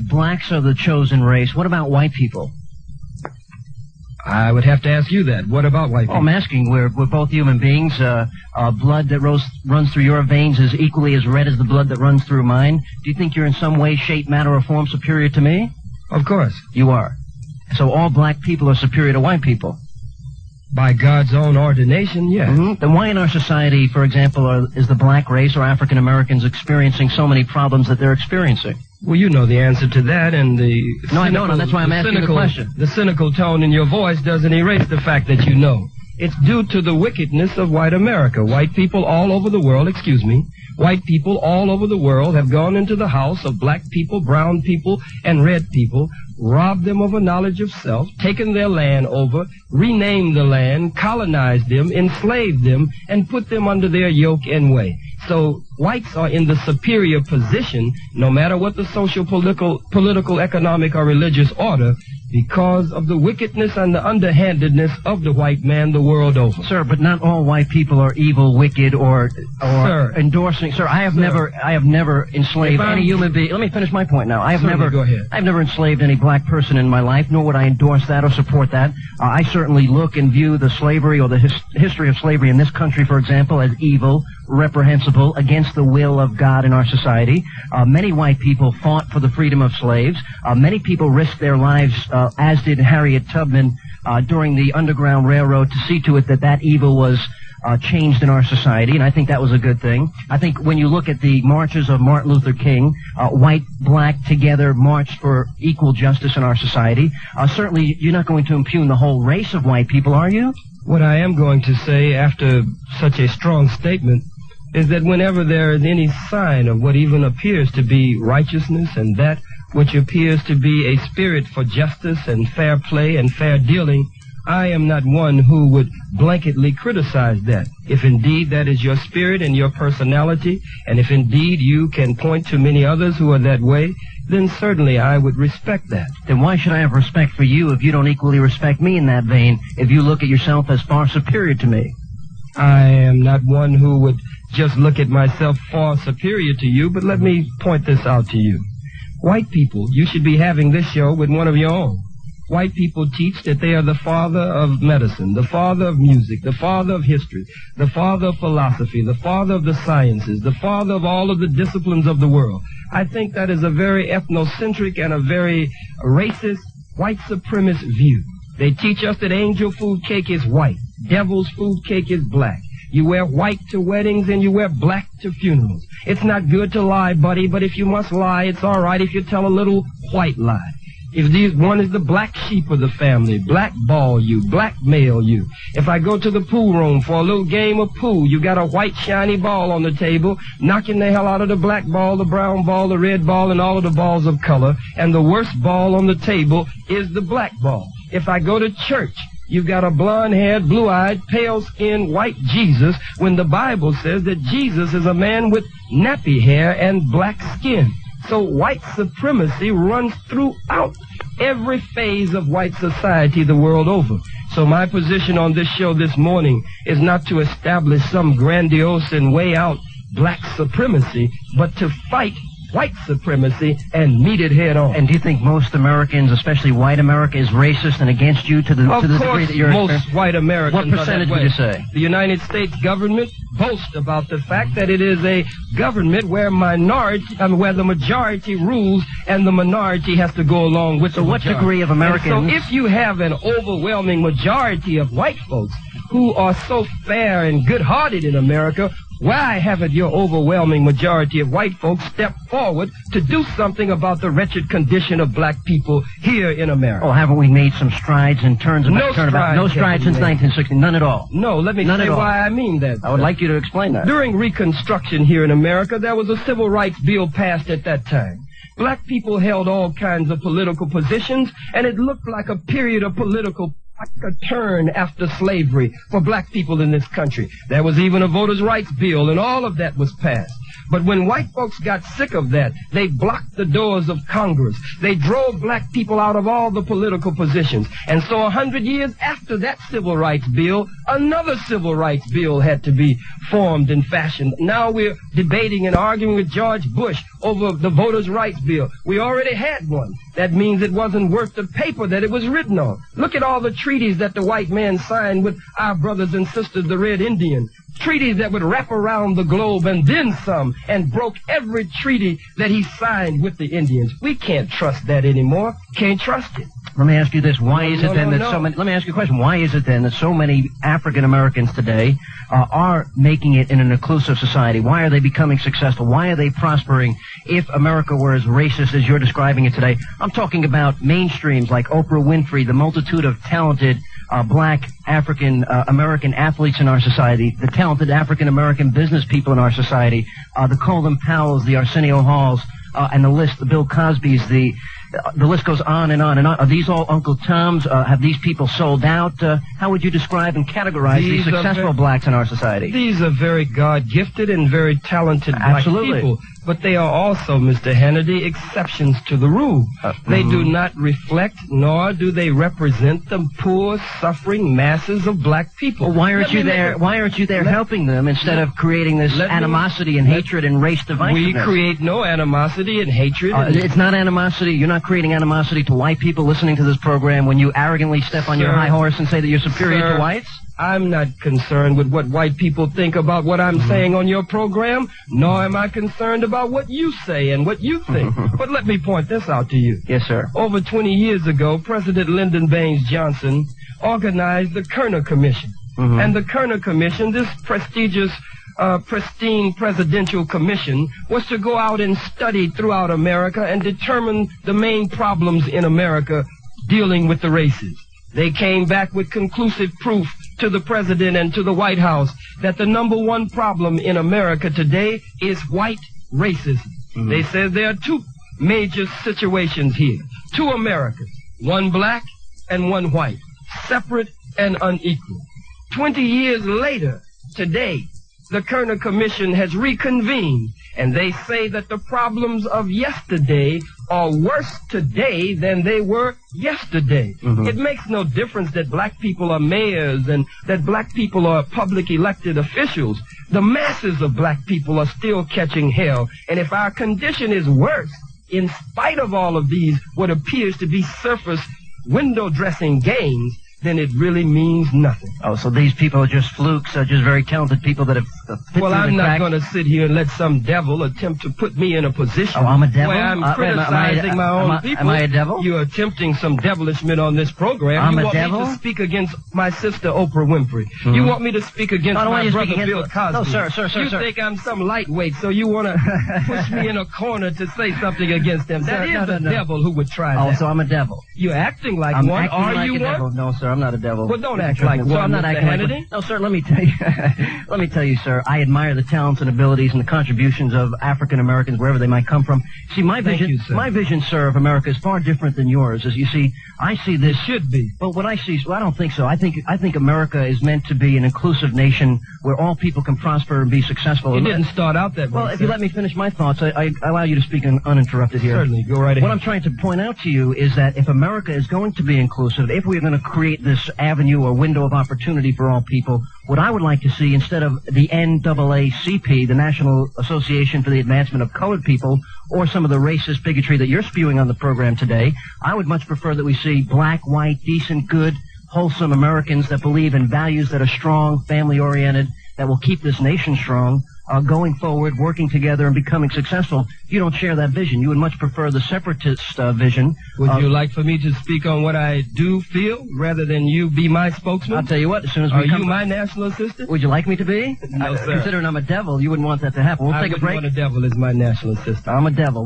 blacks are the chosen race, what about white people? I would have to ask you that. What about white people? Oh, I'm asking. We're both human beings. Blood that runs through your veins is equally as red as the blood that runs through mine. Do you think you're in some way, shape, matter, or form superior to me? Of course. You are. So all black people are superior to white people? By God's own ordination, yes. Mm-hmm. Then why in our society, for example, is the black race or African Americans experiencing so many problems that they're experiencing? Well, you know the answer to that, and the... No, I don't know. That's why I'm asking the question. The cynical tone in your voice doesn't erase the fact that you know. It's due to the wickedness of white America. White people all over the world, white people all over the world have gone into the house of black people, brown people, and red people, robbed them of a knowledge of self, taken their land over, renamed the land, colonized them, enslaved them, and put them under their yoke and way. So whites are in the superior position, no matter what the social, political, economic, or religious order, because of the wickedness and the underhandedness of the white man the world over. Sir, but not all white people are evil, wicked, or endorsing. Sir, I have never enslaved any human being. Let me finish my point now. Go ahead. I've never enslaved any black person in my life, nor would I endorse that or support that. I certainly look and view the slavery or the history of slavery in this country, for example, as evil, reprehensible, against the will of God in our society. Many white people fought for the freedom of slaves. Many people risked their lives, as did Harriet Tubman, during the Underground Railroad, to see to it that that evil was changed in our society, and I think that was a good thing. I think when you look at the marches of Martin Luther King, white, black together marched for equal justice in our society. Certainly, you're not going to impugn the whole race of white people, are you? What I am going to say after such a strong statement is that whenever there is any sign of what even appears to be righteousness and that which appears to be a spirit for justice and fair play and fair dealing, I am not one who would blanketly criticize that. If indeed that is your spirit and your personality, and if indeed you can point to many others who are that way, then certainly I would respect that. Then why should I have respect for you if you don't equally respect me in that vein, if you look at yourself as far superior to me? I am not one who would just look at myself far superior to you, but let me point this out to you. White people, you should be having this show with one of your own. White people teach that they are the father of medicine, the father of music, the father of history, the father of philosophy, the father of the sciences, the father of all of the disciplines of the world. I think that is a very ethnocentric and a very racist, white supremacist view. They teach us that angel food cake is white, devil's food cake is black. You wear white to weddings and you wear black to funerals. It's not good to lie, buddy, but if you must lie, it's all right if you tell a little white lie. If one is the black sheep of the family, blackball you, blackmail you. If I go to the pool room for a little game of pool, you got a white shiny ball on the table, knocking the hell out of the black ball, the brown ball, the red ball, and all of the balls of color. And the worst ball on the table is the black ball. If I go to church, you've got a blonde-haired, blue-eyed, pale-skinned, white Jesus, when the Bible says that Jesus is a man with nappy hair and black skin. So white supremacy runs throughout every phase of white society the world over. So my position on this show this morning is not to establish some grandiose and way out black supremacy, but to fight white supremacy and meet it head on. And do you think most Americans, especially white America, is racist and against you to the degree that you're... Of course, most white Americans. What percentage would you say? The United States government boasts about the fact that it is a government where where the majority rules and the minority has to go along with the majority. So what degree of Americans... And so if you have an overwhelming majority of white folks who are so fair and good-hearted in America, why haven't your overwhelming majority of white folks stepped forward to do something about the wretched condition of black people here in America? Oh, haven't we made some strides and No strides since 1960, none at all. No, let me say why I mean that. I would like you to explain that. During Reconstruction here in America, there was a civil rights bill passed at that time. Black people held all kinds of political positions, and it looked like a period of like a turn after slavery for black people in this country. There was even a voters' rights bill, and all of that was passed. But when white folks got sick of that, they blocked the doors of Congress. They drove black people out of all the political positions. And so 100 years after that civil rights bill, another civil rights bill had to be formed and fashioned. Now we're debating and arguing with George Bush over the voters' rights bill. We already had one. That means it wasn't worth the paper that it was written on. Look at all the treaties that the white man signed with our brothers and sisters, the Red Indian. Treaties that would wrap around the globe and then some, and broke every treaty that he signed with the Indians. We can't trust that anymore. Can't trust it. Let me ask you this. Why is it then that so many... Let me ask you a question. Why is it then that so many African Americans today are making it in an inclusive society? Why are they becoming successful? Why are they prospering if America were as racist as you're describing it today? I'm talking about mainstreams like Oprah Winfrey, the multitude of talented black African American athletes in our society, the talented African American business people in our society, the Colin Powells, the Arsenio Halls, and the list, the Bill Cosbys, the list goes on and on and on. Are these all Uncle Toms? Have these people sold out? How would you describe and categorize these successful blacks in our society? These are very God-gifted and very talented black people. But they are also, Mr. Hannity, exceptions to the rule. They do not reflect, nor do they represent the poor, suffering masses of black people. Well, why aren't you there? Why aren't you there helping them instead of creating this animosity and hatred and race divisiveness? We create no animosity and hatred. It's not animosity. You're not creating animosity to white people listening to this program when you arrogantly step on your high horse and say that you're superior to whites? I'm not concerned with what white people think about what I'm saying on your program, nor am I concerned about what you say and what you think. But let me point this out to you. Yes, sir. Over 20 years ago, President Lyndon Baines Johnson organized the Kerner Commission. And the Kerner Commission, this prestigious, pristine presidential commission, was to go out and study throughout America and determine the main problems in America dealing with the races. They came back with conclusive proof to the president and to the White House that the number one problem in America today is white racism. They said there are two major situations here. Two Americas, one black and one white, separate and unequal. 20 years later, today, the Kerner Commission has reconvened, and they say that the problems of yesterday are worse today than they were yesterday. It makes no difference that black people are mayors and that black people are public elected officials. The masses of black people are still catching hell, and if our condition is worse, in spite of all of these, what appears to be surface window dressing gains, then it really means nothing. Oh, so these people are just flukes, just very talented people that have fit Well, through I'm the not cracks. going to sit here and let some devil attempt to put me in a position I'm a devil? where I'm criticizing my own people. Am I a devil? You're attempting some devilishment on this program. I'm you a want devil? me to speak against my sister Oprah Winfrey. You want me to speak against my brother Bill Cosby. No, sir. You think I'm some lightweight, so you want to push me in a corner to say something against them. That is the devil who would try that. Oh, so I'm a devil. You're acting like I'm one. acting Are like you a one? devil. No, sir, I'm not a devil. Well, don't act like So one, I'm not Mr. acting like Hannity. one. No, sir, let me tell you. Let me tell you, sir, I admire the talents and abilities and the contributions of African Americans, wherever they might come from. See, my vision, sir, of America is far different than yours. As you see, I see this. It should be. But what I see, well, I don't think so. I think America is meant to be an inclusive nation where all people can prosper and be successful. It didn't start out that way. Well, if you let me finish my thoughts, I allow you to speak uninterrupted here. Certainly, go right ahead. What I'm trying to point out to you is that if America is going to be inclusive, if we're going to create this avenue or window of opportunity for all people, what I would like to see, instead of the NAACP, the National Association for the Advancement of Colored People, or some of the racist bigotry that you're spewing on the program today, I would much prefer that we see black, white, decent, good, wholesome Americans that believe in values that are strong, family-oriented, that will keep this nation strong, going forward, working together, and becoming successful. You don't share that vision. You would much prefer the separatist vision. Would you like for me to speak on what I do feel, rather than you be my spokesman? I'll tell you what, as soon as we Are you my national assistant? Would you like me to be? No, sir. Considering I'm a devil, you wouldn't want that to happen. We'll take a break. I wouldn't want a devil as my national assistant. I'm a devil.